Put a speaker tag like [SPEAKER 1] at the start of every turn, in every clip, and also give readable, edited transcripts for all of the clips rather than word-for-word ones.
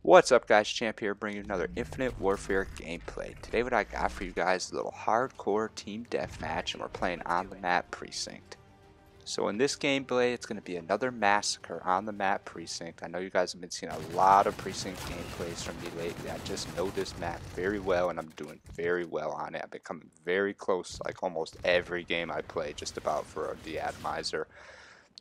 [SPEAKER 1] What's up guys, Champ here bringing you another Infinite Warfare gameplay. Today what I got for you guys is a little hardcore team deathmatch and we're playing on the map Precinct. So in this gameplay it's going to be another massacre on the map Precinct. I know you guys have been seeing a lot of Precinct gameplays from me lately. I just know this map very well and I'm doing very well on it. I've been coming very close like almost every game I play just about for a DE-ATOMIZER.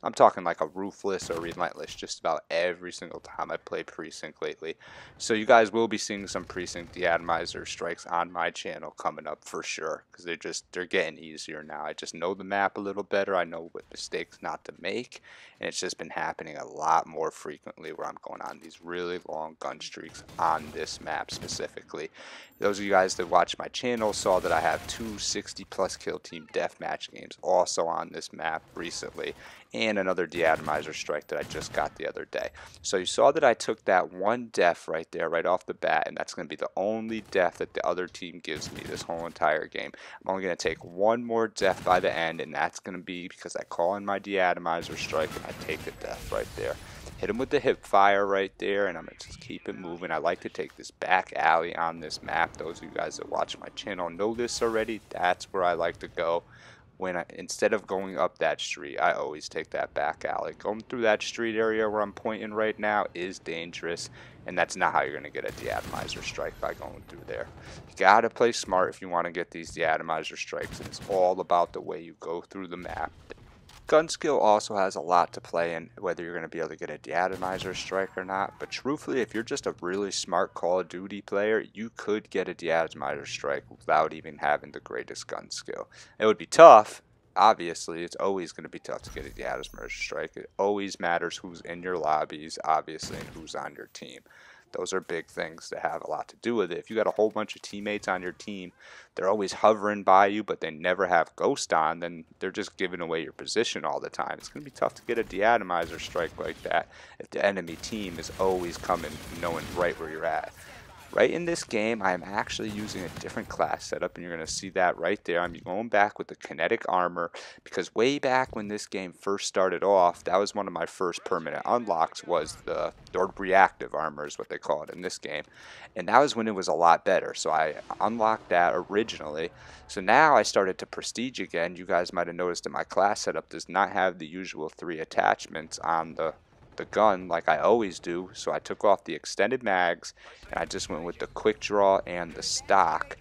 [SPEAKER 1] I'm talking like a ruthless or relentless just about every single time I play Precinct lately. So you guys will be seeing some Precinct DE-ATOMIZER strikes on my channel coming up for sure. Because they're getting easier now. I just know the map a little better. I know what mistakes not to make. And it's just been happening a lot more frequently where I'm going on these really long gun streaks on this map specifically. Those of you guys that watch my channel saw that I have two 60+ kill team deathmatch games also on this map recently. And another DE-ATOMIZER strike that I just got the other day. So you saw that I took that one death right there, right off the bat, and that's going to be the only death that the other team gives me this whole entire game. I'm only going to take one more death by the end, and that's going to be because I call in my DE-ATOMIZER strike and I take the death right there. Hit him with the hip fire right there, and I'm going to just keep it moving. I like to take this back alley on this map. Those of you guys that watch my channel know this already. That's where I like to go. Instead of going up that street, I always take that back alley. Going through that street area where I'm pointing right now is dangerous, and that's not how you're going to get a DE-ATOMIZER strike by going through there. You got to play smart if you want to get these DE-ATOMIZER strikes, and it's all about the way you go through the map. Gun skill also has a lot to play in whether you're going to be able to get a DE-ATOMIZER strike or not, but truthfully, if you're just a really smart Call of Duty player, you could get a DE-ATOMIZER strike without even having the greatest gun skill. It would be tough. Obviously, it's always going to be tough to get a DE-ATOMIZER strike. It always matters who's in your lobbies, obviously, and who's on your team. Those are big things that have a lot to do with it. If you got a whole bunch of teammates on your team, they're always hovering by you, but they never have Ghost on, then they're just giving away your position all the time. It's going to be tough to get a DE-ATOMIZER strike like that if the enemy team is always coming, knowing right where you're at. Right in this game, I am actually using a different class setup, and you're going to see that right there. I'm going back with the kinetic armor, because way back when this game first started off, that was one of my first permanent unlocks, was the reactive armor is what they call it in this game. And that was when it was a lot better, so I unlocked that originally. So now I started to prestige again. You guys might have noticed that my class setup does not have the usual 3 attachments on the gun like I always do, so I took off the extended mags and I just went with the quick draw and the stock,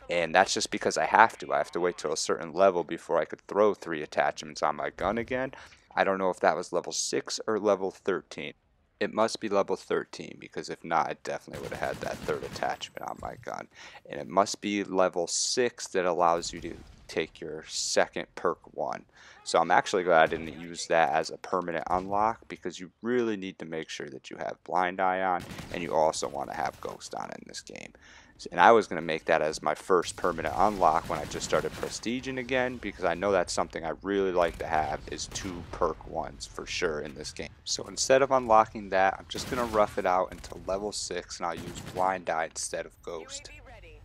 [SPEAKER 1] and that's just because I have to wait till a certain level before I could throw 3 attachments on my gun again. I don't know if that was level 6 or level 13. It must be level 13, because if not, I definitely would have had that 3rd attachment on my gun. And it must be level 6 that allows you to take your second perk 1. So I'm actually glad I didn't use that as a permanent unlock, because you really need to make sure that you have blind eye on, and you also want to have ghost on in this game. And I was going to make that as my first permanent unlock when I just started prestiging again, because I know that's something I really like to have, is 2 perk 1s for sure in this game. So instead of unlocking that, I'm just going to rough it out until level 6, and I'll use blind eye instead of ghost.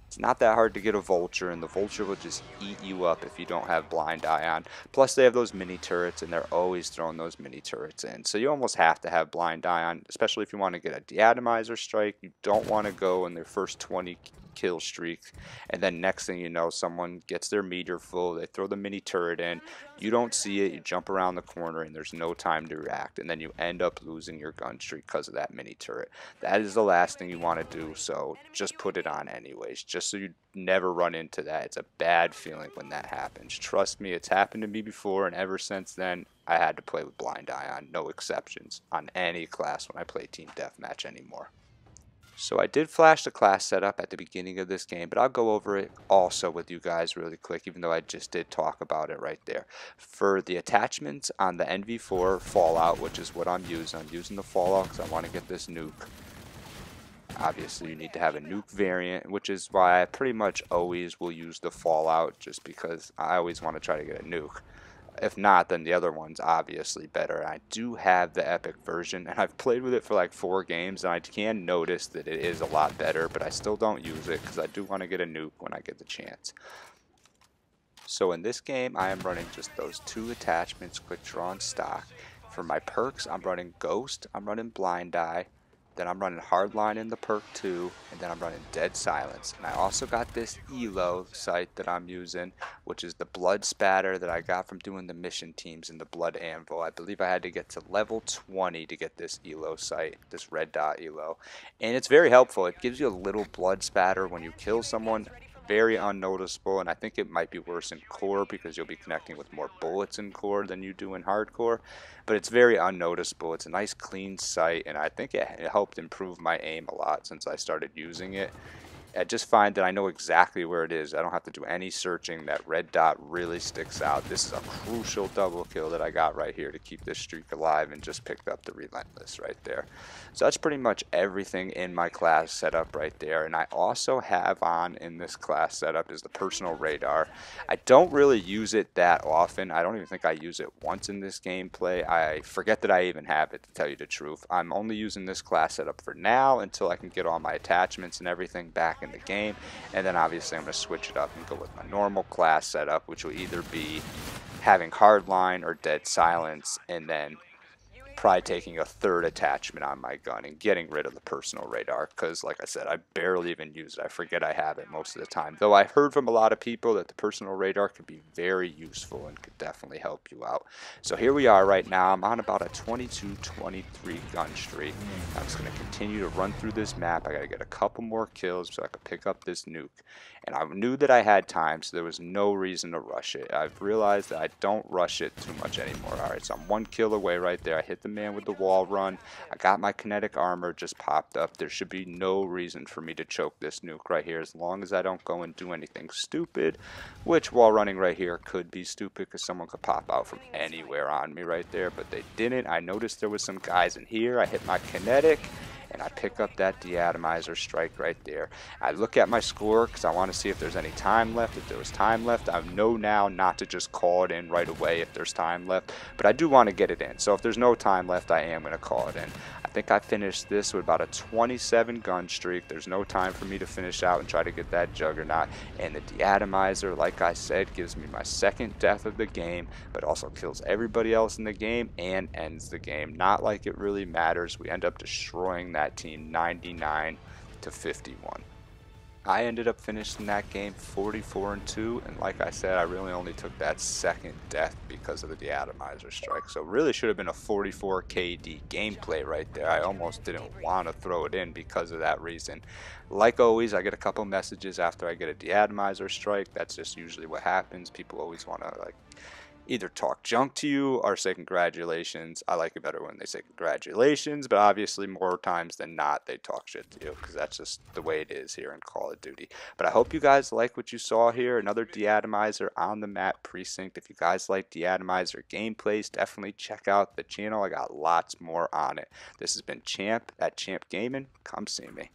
[SPEAKER 1] It's not that hard to get a vulture, and the vulture will just eat you up if you don't have blind eye on. Plus they have those mini turrets, and they're always throwing those mini turrets in. So you almost have to have blind eye on, especially if you want to get a DE-ATOMIZER strike. You don't want to go in their first 20 kill streak, and then next thing you know, someone gets their meter full, they throw the mini turret in, you don't see it, you jump around the corner, and there's no time to react, and then you end up losing your gun streak because of that mini turret. That is the last thing you want to do, so just put it on anyways, just so you never run into that. It's a bad feeling when that happens. Trust me, it's happened to me before, and ever since then, I had to play with blind eye on, no exceptions, on any class when I play team deathmatch anymore. So I did flash the class setup at the beginning of this game, but I'll go over it also with you guys really quick, even though I just did talk about it right there. For the attachments on the NV4 Fallout, which is what I'm using the Fallout because I want to get this nuke. Obviously, you need to have a nuke variant, which is why I pretty much always will use the Fallout, just because I always want to try to get a nuke. If not, then the other one's obviously better. I do have the epic version, and I've played with it for like 4 games, and I can notice that it is a lot better, but I still don't use it because I do want to get a nuke when I get the chance. So in this game, I am running just those 2 attachments, quick draw and stock. For my perks, I'm running Ghost, I'm running Blind Eye. Then I'm running Hardline in the perk 2, and then I'm running Dead Silence. And I also got this ELO sight that I'm using, which is the Blood Spatter that I got from doing the mission teams in the Blood Anvil. I believe I had to get to level 20 to get this ELO sight, this red dot ELO. And it's very helpful. It gives you a little blood spatter when you kill someone. Very unnoticeable, and I think it might be worse in core because you'll be connecting with more bullets in core than you do in hardcore, but it's very unnoticeable. It's a nice clean sight, and I think it helped improve my aim a lot since I started using it. I just find that I know exactly where it is. I don't have to do any searching. That red dot really sticks out. This is a crucial double kill that I got right here to keep this streak alive, and just picked up the Relentless right there. So that's pretty much everything in my class setup right there. And I also have on in this class setup is the personal radar. I don't really use it that often. I don't even think I use it once in this gameplay. I forget that I even have it, to tell you the truth. I'm only using this class setup for now until I can get all my attachments and everything back in the game, and then obviously I'm going to switch it up and go with my normal class setup, which will either be having Hardline or Dead Silence, and then probably taking a third attachment on my gun and getting rid of the personal radar, because like I said, I barely even use it. I forget I have it most of the time, though I've heard from a lot of people that the personal radar could be very useful and could definitely help you out. So here we are right now. I'm on about a 22-23 gun streak. I'm just going to continue to run through this map. I got to get a couple more kills so I could pick up this nuke, and I knew that I had time, so there was no reason to rush it. I've realized that I don't rush it too much anymore. Alright, so I'm 1 kill away right there. I hit the man with the wall run. I got my kinetic armor just popped up. There should be no reason for me to choke this nuke right here, as long as I don't go and do anything stupid, which wall running right here could be stupid because someone could pop out from anywhere on me right there, but they didn't. I noticed there was some guys in here. I hit my kinetic, and I pick up that DE-ATOMIZER strike right there. I look at my score because I want to see if there's any time left. If there was time left, I know now not to just call it in right away if there's time left, but I do want to get it in. So if there's no time left, I am going to call it in. I think I finished this with about a 27 gun streak. There's no time for me to finish out and try to get that Juggernaut, and the DE-ATOMIZER, like I said, gives me my second death of the game, but also kills everybody else in the game and ends the game. Not like it really matters. We end up destroying that team 99-51. I ended up finishing that game 44-2, and like I said, I really only took that second death because of the DE-ATOMIZER strike. So really should have been a 44 KD gameplay right there. I almost didn't want to throw it in because of that reason. Like always, I get a couple messages after I get a DE-ATOMIZER strike. That's just usually what happens. People always want to either talk junk to you or say congratulations. I like it better when they say congratulations, but obviously more times than not they talk shit to you, because that's just the way it is here in Call of Duty. But I hope you guys like what you saw here. Another DE-ATOMIZER on the map Precinct. If you guys like DE-ATOMIZER gameplays, definitely check out the channel. I got lots more on it. This has been Champ at Champ Gaming. Come see me.